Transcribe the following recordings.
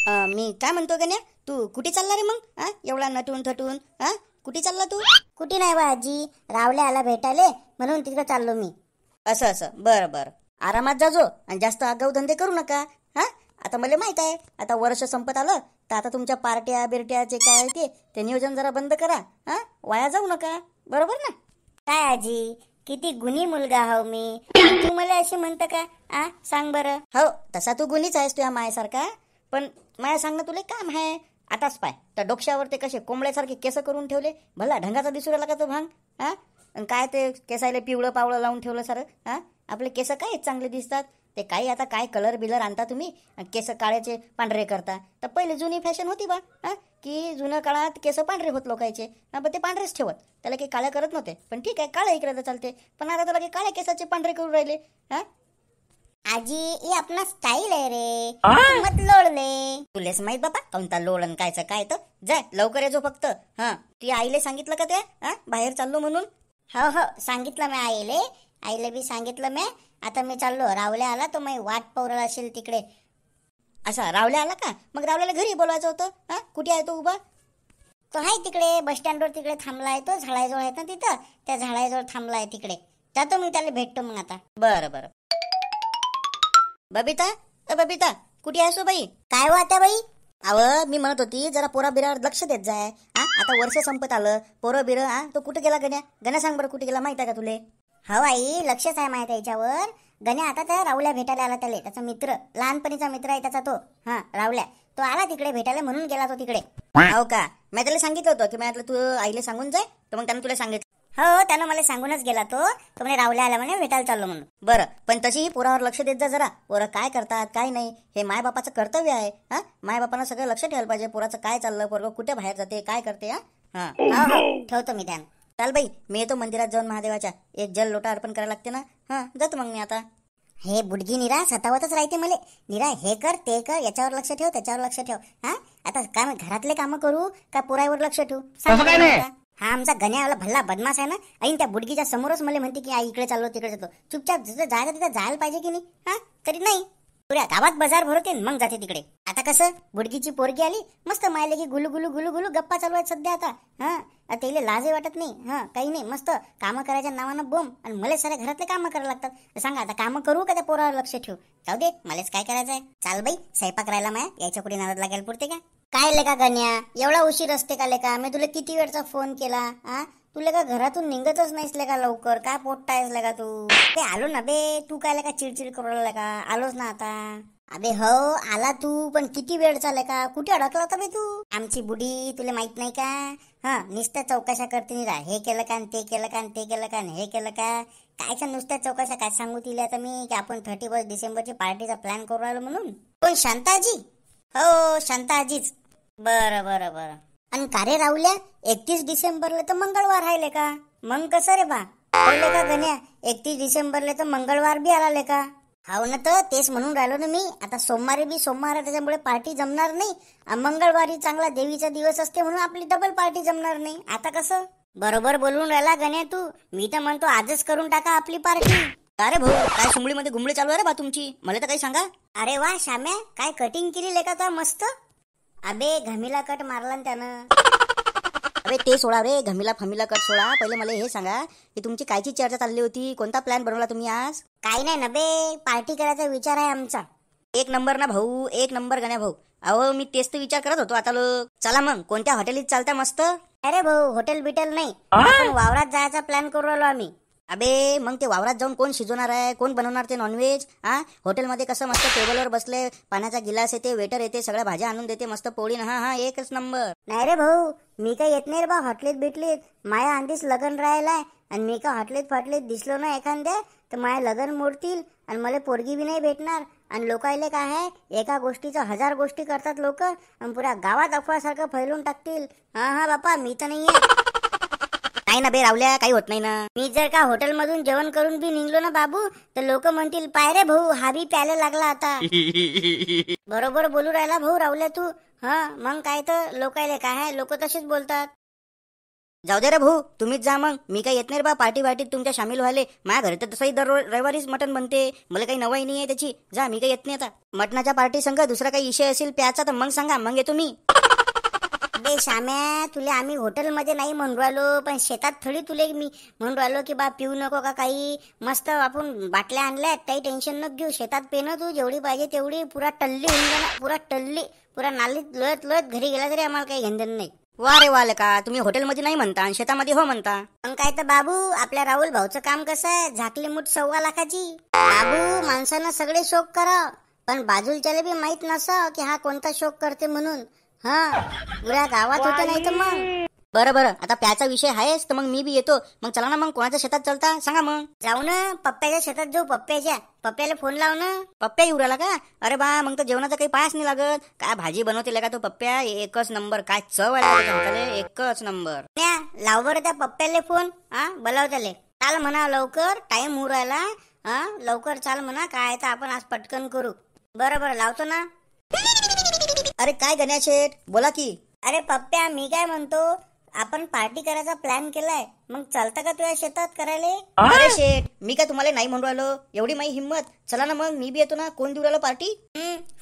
मी काय म्हणतो गण्या, तू कुठे चालला रे मग? एवढा नटून थटून कुठे चालला तू? कुठे नाही बा आजी, रावले आला भेटाले म्हणून तिकडे चाललो मी. असं असं, बरं बरं. आरामात जाजो आणि जास्त आगाऊ धंदे करू नका. आता मला माहित आहे, आता वर्ष संपत आलं तर आता तुमच्या पार्ट्या बिरट्याचे काय आहे ते नियोजन जरा बंद करा. वाया जाऊ नका, बरोबर ना? काय आजी, किती गुणी मुलगा हो मी, तू मला अशी म्हणतं का? सांग बरं. हो, तसा तू गुणीच आहेस तुझ्या मायासारखा, पण माया सांगणं तुला काम आहे. आताच पाय त्या डोक्यावर ते कसे कोंबड्यासारखे केस करून ठेवले, भला ढंगाचा दिसू राहिला का तो भांग? आणि काय ते केसायला पिवळं पावळं लावून ठेवलं सारं. आपले केस काय चांगले दिसतात ते, काही आता काय कलर बिलर आणता तुम्ही, केस काळ्याचे पांढरे करता. तर पहिले जुनी फॅशन होती बा, की जुन्या काळात केस पांढरे होत लोकांचे, पण ते पांढरेच ठेवत, त्याला काही काळ्या करत नव्हते. पण ठीक आहे, काळ्या इकडे तर चालते, पण आता त्याला काही काळ्या केसाचे पांढरे करून राहिले. आजी, ये अपना स्टाईल आहे रे, मत लोळले. तुलेच माहित बाबा कोणता लोळण कायचं काय. तर जाय लवकर येजो फक्त. ती आईले सांगितलं का त्या बाहेर चाललो म्हणून? हो हो, सांगितलं मी आईले बी सांगितलं मी. आता मी चाललो, रावल्या आला तो मी वाट पावरला असेल तिकडे. असा रावल्या आला का? मग रावल्याला घरी बोलवायचं होतं. कुठे आहे तो उभा? तो आहे तिकडे बस स्टँडवर तिकडे थांबलाय, तो झाडाजवळ आहे ना तिथं, त्या झाडाजवळ थांबलाय तिकडे. जातो मी त्याला भेटतो मग आता. बरं बरं. बबिता, बबिता कुठे आहेस बाई? काय हो आता बाई? अव मी म्हणत होती जरा पोरा बिरावर लक्ष देत जाय. आता वर्ष संपत आलं, पोरं बिर तो कुठे गेला? गण्या सांग बरं, कुठे गेला माहित आहे का तुले? हो आई, लक्षच आहे माहिती याच्यावर. गण्या आता त्या रावल्या भेटायला आला, त्याला त्याचा मित्र, लहानपणीचा मित्र आहे त्याचा तो. रावल्या तो आला तिकडे भेटायला म्हणून गेला तो तिकडे. हो का? मी त्याला सांगितलं होतं की मी तू आईला सांगून जाय, तर मग त्यानं तुला सांगितलं. हो, त्यानं मला सांगूनच गेला तो म्हणे रावल्या आला म्हणे भेटायला चाललो म्हणून. बरं, पण तशीही पोरावर लक्ष देत जा जरा. पोरं काय करतात काय नाही हे मायबापाचं कर्तव्य आहे. मायबापानं सगळं लक्ष ठेवायला पाहिजे, पोराचं काय चाललं, पोरं कुठे बाहेर जाते काय करते. हो, ठेवतो मी ध्यान. चाल बाई, मी येतो मंदिरात जाऊन महादेवाच्या एक जल लोटा अर्पण करायला लागते ना. जातो मग मी आता. हे बुडगी निरा सतावतच राहते मले. निरा हे कर ते कर, याच्यावर लक्ष ठेव त्याच्यावर लक्ष ठेव. आता काय मी घरातले कामं करू का पोरावर लक्ष ठेवू? हा आमचा गण्यावाला भल्ला बदमाश आहे ना. आई त्या बुडगीच्या समोरच मला म्हणते की आई इकडे चाललो तिकडे जातो. चुपचाप जिथं जायचं तिथं जायला पाहिजे की नाही? तरी नाही, पुऱ्या गावात बाजार भरवते मग जाते तिकडे. आता कसं बुडगीची पोरगी आली, मस्त मायले की गुलू गुलू गुलू गुलू गप्पा चालू आहेत सध्या आता. त्याला लाजही वाटत नाही, काही नाही, मस्त कामं करायच्या नावानं बोंब. आणि मला सारे घरातले कामं करायला लागतात. सांगा आता कामं करू का त्या पोरावर लक्ष ठेवू? जाऊ दे, मलाच काय करायचंय. चाल बाई, स्वयंपाक राहिला माया, याच्या पुढे नादात लागायला पुरते का? काय लेका गण्या, एवढा उशीर असते का लेका? मी तुला किती वेळचा फोन केला. तुला का घरातून निघतच नाहीस का लवकर? काय पोट्टायस का तू? ते आलो ना बे, तू काय का चिडचिड करू लागला का? आलोच ना आता. अबे हो, आला तू, पण किती वेळ चालय का? कुठे अडकला होता बे तू? आमची बुडी तुला माहित नाही का? नुसत्या चौकशा करते निरा, हे केलं का ते केलं का ते केलं का हे केलं का? कायच्या नुसत्या चौकशा? काय सांगू तिला आता मी की आपण 31 डिसेंबरची पार्टीचा प्लॅन करू राहिलो म्हणून? कोण, शांताजी? हो, शांताजीच. बरं बरं बरं. आणि का रे राहुल्या, 31 डिसेंबरला तर मंगळवार राहिले का? मग कसं रे बा कळले का गण्या? 31 डिसेंबरला तर मंगळवार बी आला का? हाव ना, तर तेच म्हणून राहिलो ना मी. आता सोमवारी बी सोमवार आहे, त्याच्यामुळे पार्टी जमणार नाही. मंगळवारी चांगला देवीचा दिवस असते म्हणून आपली डबल पार्टी जमणार नाही. आता कसं? बरोबर बोलून राहिला गण्या तू. मी तर म्हणतो आजच करून टाका आपली पार्टी. अरे भाऊ, काय सुमळीमध्ये गुंबळी चालू आहे रे बा तुमची? मला तर काही सांगा. अरे वा श्याम्या, काय कटिंग केली लेका तो मस्त. अबे घमीला कट मारला त्यानं. अरे ते सोडा रे, घमीला फमीला कट सोडा. पहिले मला हे सांगा की तुमची कायची चर्चा चालली होती? कोणता प्लॅन बनवला तुम्ही आज? काही नाही ना बे, पार्टी करायचा विचार आहे आमचा. एक नंबर ना भाऊ, एक नंबर गण्या भाऊ. अहो मी तेच तर विचार करत होतो. आता लोक चला मग कोणत्या हॉटेलीत चालता मस्त? अरे भाऊ, हॉटेल बिटेल नाही, आपण वावरात जायचा प्लॅन करू राहिलो आम्ही. अबे मग ते वावरात जाऊन कोण शिजवणार आहे? कोण बनवणार ते नॉनव्हेज? हॉटेलमध्ये कसं मस्त टेबलवर बसले, पाण्याचा गिलास येते, वेटर येते, सगळ्या भाज्या आणून देते, मस्त पोळी. एकच नंबर. नाही रे भाऊ, मी काही येत नाही रे बा हॉटेलीत बिटलीत. माया आधीच लग्न राहिलाय आणि मी का हॉटेलीत फाटलीत दिसलो ना एखाद्या तर माया लग्न मोडतील आणि मला पोरगी बी नाही भेटणार. आणि लोकायले काय आहे, एका गोष्टीचं 1000 गोष्टी करतात लोक आणि पुऱ्या गावात अफवासारखं फैलून टाकतील. हा बापा, मी तर नाहीये. नाही ना बे रावल्या, काही होत नाही ना. मी जर का हॉटेल मधून जेवण करून बी निघलो ना बाबू, तर लोक म्हणतील पाय रे भाऊ, हा बी प्यायला लागला आता. बरोबर बोलू राहिला भाऊ रावल्या तू. मग काय तर लोकायले काय आहे, लोक तसेच बोलतात. जाऊ दे रे भाऊ, तुम्हीच जा मग. मी काही येत नाही रे बा पार्टी वाटीत तुमच्या सामील व्हायले. माझ्या घरी तर तसंही दर रविवारीच मटण बनते. मला काही नवाई नाही आहे त्याची. जा, मी काही येत नाही आता. मटणाच्या पार्टी संग दुसरा काही विषय असेल प्याचा तर मग सांगा, मग येतो मी. बे श्याम्या, तुले आम्ही हॉटेलमध्ये नाही म्हणून राहिलो, पण शेतात थोडी तुले मी म्हणून राहिलो की बा पिऊ नको का काही. मस्त आपण बाटल्या आणल्यात, काही टेन्शन नको घेऊ. शेतात पेन तू जेवढी पाहिजे तेवढी. पुरा टल्ली होऊन जा ना, पुरा टल्ली. पुरा नालीत लोळत लोळत घरी गेला तरी आम्हाला काही घेणं नाही. वा रे वाले का, तुम्ही हॉटेलमध्ये नाही म्हणता आणि शेतामध्ये हो म्हणता. मग काय तर बाबू, आपल्या राहुल भाऊचं काम कसं आहे, झाकली मूठ 1.25 लाखाची. बाबू, माणसानं सगळे शोक करा, पण बाजूच्याला बी माहित नसावं की हा कोणता शोक करते म्हणून. हा, पुऱ्या गावात होतं नाही तर मग. बरं, आता प्याचा विषय आहेच तर मग मी बी येतो. मग चला ना, मग कोणाच्या शेतात चलता सांगा मग. जाऊ ना, पप्प्याच्या शेतात जाऊ. पप्प्याला फोन लाव ना. पप्प्या येऊ राहिला का? अरे बा, मग तर जेवणाचा काही पास नाही लागत. काय भाजी बनवते का तो पप्प्या, एकच नंबर. काय चव आहे, एकच नंबर. लाव बरं त्या पप्प्याला फोन. हा, बोलाव त्याले. चाल म्हणा लवकर, टाइम होऊ राहिला. हा, लवकर चाल म्हणा. काय तर आपण आज पटकन करू. बरं लावतो ना. अरे काय गण्या शेठ, बोला की. अरे पप्प्या, मी काय म्हणतो, आपण पार्टी करायचा प्लॅन केलाय. मग चालतं का तुझ्या शेतात करायला? अरे शेठ, मी काय तुम्हाला नाही म्हणून राहिलो. एवढी माही हिंमत. चला ना मग, मी बी येतो ना. कोण देऊ राहिलो पार्टी?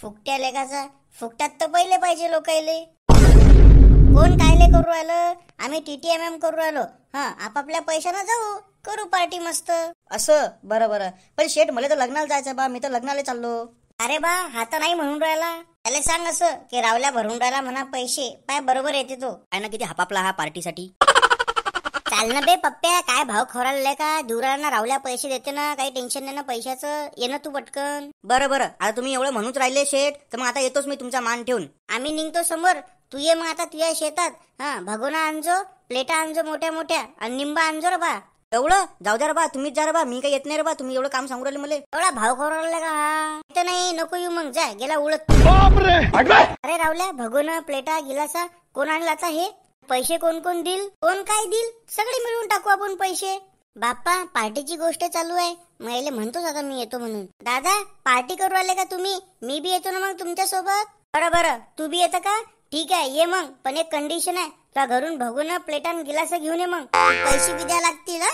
फुकट्या लेखाचा. फुकट्यात तर पहिले पाहिजे लोकायले. कोण कायले करू राहिलं? आम्ही TTMM करू राहिलो. हा, आपापल्या पैशानं जाऊ, करू पार्टी मस्त. असं? बरं. पण शेठ, मला तर लग्नाला जायचं बा. मी तर लग्नाला चाललो. अरे बा, हा तर नाही म्हणून राहिला. त्याला सांग असं की रावल्या भरून राहिला म्हणा पैसे. पाय बरोबर येते तो. काय ना किती हापापला हा पार्टीसाठी. चाल ना बे पप्प्या, काय भाव खवरायला का? दुरांना रावल्या पैसे देते ना, काही टेन्शन नाही ना पैशाचं. ये ना तू पटकन. बरं, आता तुम्ही एवढं म्हणूच राहिले शेठ, तर मग आता येतोच मी तुमचा मान ठेवून. आम्ही निघतो समोर. तू ये मग आता तुझ्या शेतात. हा, भगोना आणजो, प्लेटा आणजो मोठ्या आणि निंबा आणजो रे बा. एवढं? जाऊ द्या रे बा, तुम्हीच जा रे बा. मी काही येत नाही रे बा. तुम्ही एवढं काम सांगू राहिले मला. एवढा भाव खवरायला का? हा, इथं नाही, नको येऊ मग. जा, गेला उडत. अरे रावल्या, भगोना, प्लेटा, गिलासा कोण आणला आता हे? पैसे कोण देईल? कोण काय देईल? सगळे मिळून टाकू आपण पैसे. बाप्पा, पार्टीची गोष्ट चालू आहे. मैले म्हणतोच आता मी येतो म्हणून. दादा, पार्टी करू आले का तुम्ही? मी बी येतो ना मग तुमच्या सोबत. बरं, तू बी येतं का? ठीक आहे, ये मग. पण एक कंडिशन आहे, तुला घरून भगून प्लेटा आणि गिलास घेऊन ये. मग पैसे बी द्या लागतील. हा,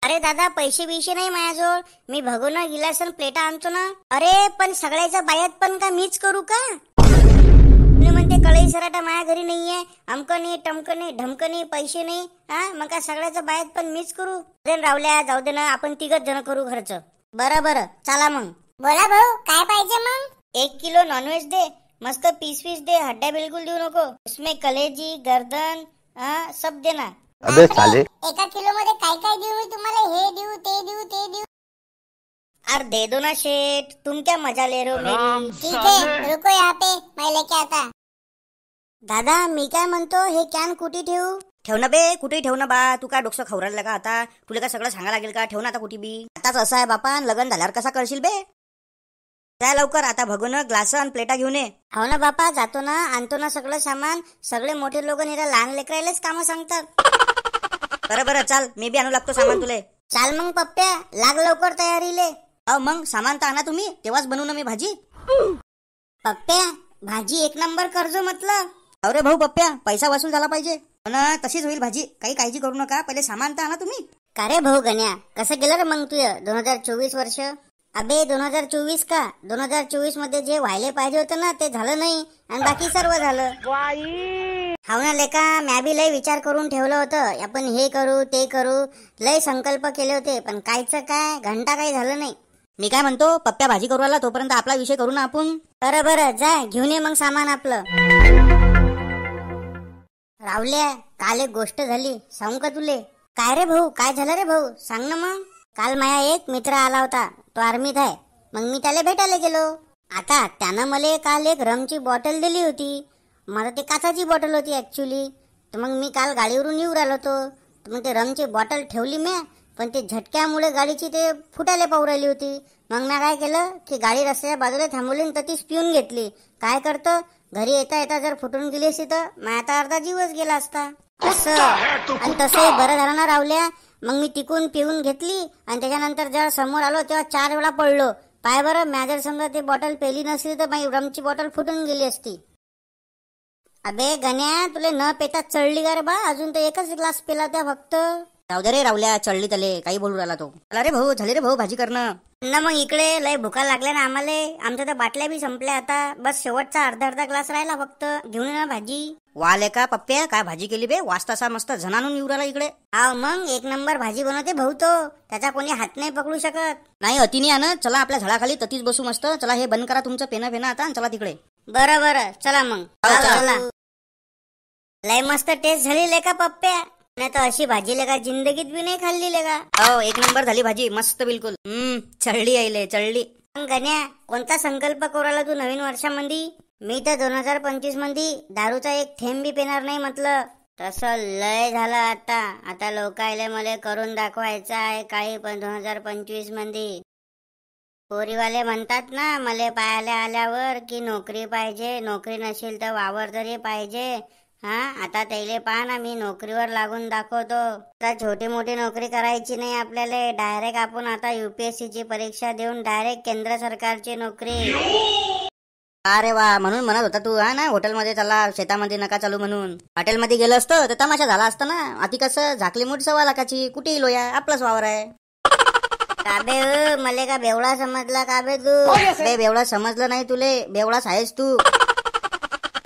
अरे दादा, पैसे बिशे नाही माझ्याजवळ. मी भगोन गिलास आणि प्लेटा आणतो ना. अरे पण सगळ्याच्या बायात पण का मीच करू का? म्हणते कळई सराटा माझ्या घरी नाहीये. अमकं नाही, टमकं नाही, ढमकं नाही, पैसे नाही. हा, मग का सगळ्याच्या बायात पण मीच करू? रावल्या, जाऊ दे ना, आपण 3 जण करू खर्च. बरं, चला मग. बोला भाऊ, काय पाहिजे मग? 1 किलो नॉनव्हेज दे. मस्त पीस दे, हड्ड्या बिलकुल देऊ नको. उसमें कलेजी, गर्दन, सब देना. अबे साले, 1 किलो मध्ये काय देऊ मी तुम्हाला? हे देऊ, ते देऊ. अरे दे दो ना शेठ, तुम क्या मजा ले रहे हो मेरी? ठीक है, रुको यहाँ पे, मैं लेके आता. दादा, मी काय म्हणतो, हे कॅन कुठे ठेवू? ठेव ना बे, कुठेही ठेव ना बा. तू काय डोकं खवरायला का आता? तुला काय सगळं सांगा लागेल का? ठेव ना आता कुठे बी. आताच असं आहे बापा, लग्न झाल्यावर कसा करशील बे? जाय लवकर, आता भगोन ग्लास आणि प्लेटा घेऊन ये. हो ना बापा, जातो ना, आणतो ना सगळं सामान. सगळे मोठे लोक निरा लहान लेकरायलाच कामं सांगतात. बरं, चाल, मी बी आणू लागतो सामान तुले. चाल मग पप्प्या, लाग लवकर तयारीले. मग सामान तर आणा तुम्ही, तेव्हाच बनवू ना मी भाजी. पप्प्या, भाजी 1 नंबर करजो म्हटलं. अरे भाऊ पप्प्या, पैसा वसूल झाला पाहिजे ना. तशीच होईल भाजी, काही काळजी करू नका. पहिले सामान तर आणा तुम्ही. का रे भाऊ गण्या, कसं गेलं रे मग तुझं 2024 वर्ष? अबे 2024 का? 2024 मध्ये जे व्हायला पाहिजे होतं ना, ते झालं नाही आणि बाकी सर्व झालं. हाव ना लेका, म्या बी लय विचार करून ठेवलं होतं. आपण हे करू, ते करू, लय संकल्प केले होते, पण कायचं काय, घंटा काही झालं नाही. मी काय म्हणतो, पप्प्या भाजी करू आला, तोपर्यंत आपला विषय करू ना आपण. बरं, जा घेऊन ये मग सामान आपलं. रावल्या, काल एक गोष्ट झाली, सांगू का तुले? काय रे भाऊ, काय झालं रे भाऊ, सांग ना मग. काल माझा एक मित्र आला होता, तो आर्मीत आहे. मग मी त्याला भेटायला गेलो. आता त्यानं मला काल एक रमची बॉटल दिली होती. मला ते काचाची बॉटल होती ऍक्च्युली. तर मग मी काल गाडीवरून येऊ राहिलो होतो. तर मग ते रमची बॉटल ठेवली मी, पण ते झटक्यामुळे गाडीची ते फुटायला पाहू राहिली होती. मग मी काय केलं की गाडी रस्त्याच्या बाजूला थांबवली आणि तीच पिऊन घेतली. काय करतो, घरी येता जर फुटून गेली असती तर मग आता अर्धा जीवच गेला असता. असं आणि तसंही बरं झालं ना रावल्या. मग मी टिकून पिऊन घेतली आणि त्याच्यानंतर जेव्हा समोर आलो तेव्हा 4 वेळा पडलो. पाय बरं, मॅ जर समजा ते बॉटल पेली नसली तर माझी रमची बॉटल फुटून गेली असती. अबे गण्या तुले न पेता चढली का रे बा? अजून तर एकच ग्लास पेला त्या फक्त. जाऊ दे रे रावल्या, चढली तले काही बोलू राहिला तो. चला रे भाऊ, झाली रे भाऊ भाजी करणं ना मग इकडे लय भुका लागल्या ना आम्हाला. आमच्या तर बाटल्या बी संपल्या आता. बस शेवटचा अर्धा ग्लास राहिला फक्त. घेऊन ये ना भाजी. वाले का पप्प्या, काय भाजी केली बे? वाजता असा मस्त झणानून येऊ राहिला इकडे. हा मग एक नंबर भाजी बनवते भाऊ तो. त्याचा कोणी हात नाही पकडू शकत. नाही अतिनी आण, चला आपल्या झाडाखाली ततीच बसू मस्त. चला हे बंद करा तुमचं पेना आता आणि चला तिकडे. बरं बरं चला मग. चला. लय मस्त टेस्ट झाली लेका पप्प्या. नाही तर अशी भाजी लेका जिंदगीत बी नाही खाल्ली लेका. हो एक नंबर झाली भाजी, मस्त बिलकुल. चढली आईले चढली. गण्या कोणता संकल्प कोराला तू नवीन वर्षामध्ये? मी तर 2025 मध्ये दारूचा एक थेंब बी पेणार नाही म्हटलं. तसं लय झालं आता. आता लोकायले मला करून दाखवायचं आहे काही पण 2025 मध्ये. पोरीवाले म्हणतात ना मले पाहायला आल्यावर की नोकरी पाहिजे, नोकरी नसेल तर वावर तरी पाहिजे. हा आता त्याले पहा ना, मी नोकरीवर लागून दाखवतो. आता छोटी मोठी नोकरी करायची नाही आपल्याला. डायरेक्ट आपण आता UPSC ची परीक्षा देऊन डायरेक्ट केंद्र सरकारची नोकरी. अरे वा, म्हणून म्हणत होता तू हा ना हॉटेलमध्ये चला, शेतामध्ये नका चालू म्हणून. हॉटेलमध्ये गेलं असतं तर तमाशा झाला असता ना. आधी कसं झाकली मोठी 1.25 लाखाची, कुठेही लोया, आपलाच वावर आहे. काबे मले का बेवडा समजला काबे तू? बे बेवडा समजलं नाही तुले, बेवडाच आहेस तू.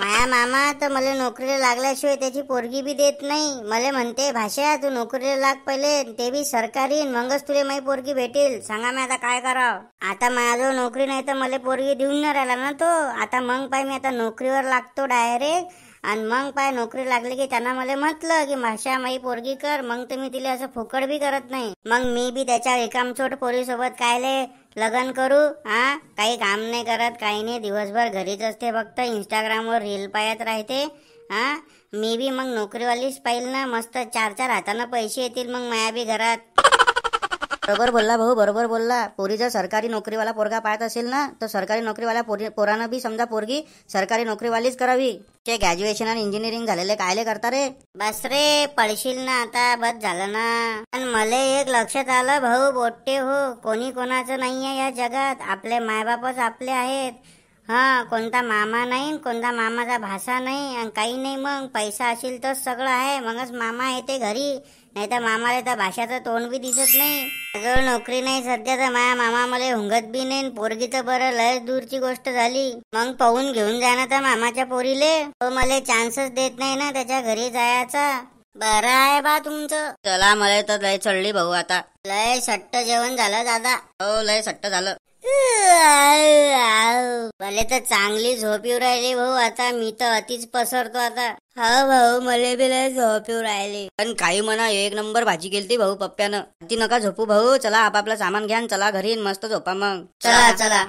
माया मामा तर मला नोकरीला लागल्याशिवाय त्याची पोरगी बी देत नाही. मला म्हणते भाषा तू नोकरीला लाग पहिले, ते बी सरकारी, मगच तुला माझी पोरगी भेटेल. सांगा मी आता काय करावं? आता माझ्याजवळ नोकरी नाही तर मला पोरगी देऊन नाही राहिला ना तो. आता मग पाय मी आता नोकरीवर लागतो डायरेक्ट. आणि मग पाय नोकरी लागली की त्यांना मला म्हटलं की भाषा माझी पोरगी कर. मग तर मी तिला असं फुकट बी करत नाही. मग मी बी त्याच्या एकामचोट पोरीसोबत कायले लग्न करू? हा काही काम नाही करत, काही नाही, दिवसभर घरीच असते, फक्त इंस्टाग्रामवर रील पाहत राहते. हा मी बी मग नोकरीवालीच पाहिल ना. मस्त 4-4 हातानं पैसे येतील मग माया बी घरात. बरोबर बोलला भाऊ, बरोबर बोलला. पोरी जर सरकारी नोकरीवाला पोरगा पाहत असेल ना तर सरकारी नोकरीवाल्या पोरानं बी समजा पोरगी सरकारी नोकरीवालीच करावी. ते ग्रॅज्युएशन आणि इंजिनिअरिंग झालेले कायले करता रे? बस रे पडशील ना आता, बस झालं ना. पण मला एक लक्षात आलं भाऊ बोट्टे हो, कोणी कोणाचं नाहीये या जगात. आपले मायबापच आपले आहेत. हा कोणता मामा नाही, कोणता मामाचा भाषा नाही, आणि काही नाही. मग पैसा असेल तर सगळं आहे, मगच मामा येते घरी. नाही तर मामाला तर भाषाचं तोंड बी दिसत नाही. जवळ नोकरी नाही सध्या तर माया मामा मला हुंगत बी नाही. पोरगी तर बरं लय दूरची गोष्ट झाली. मग पाहून घेऊन जाणार तर मामाच्या पोरीले. तो मला चान्सच देत नाही ना त्याच्या घरी जायचा. बरं आहे बा तुमचं. चला मला तर लय चढली भाऊ आता. लय सट्ट जेवण झालं दादा. हो लय सट्ट झालं. मला तर चांगली झोप येऊ राहिली भाऊ आता. मी तर अतिच पसरतो आता. हा भाऊ मला बी लय झोप येऊ राहिली. पण काही म्हणा, एक नंबर भाजी केलती भाऊ पप्प्यानं. ती नका झोपू भाऊ, चला आपापलं सामान घ्या चला घरी, मस्त झोपा मग. चला चला.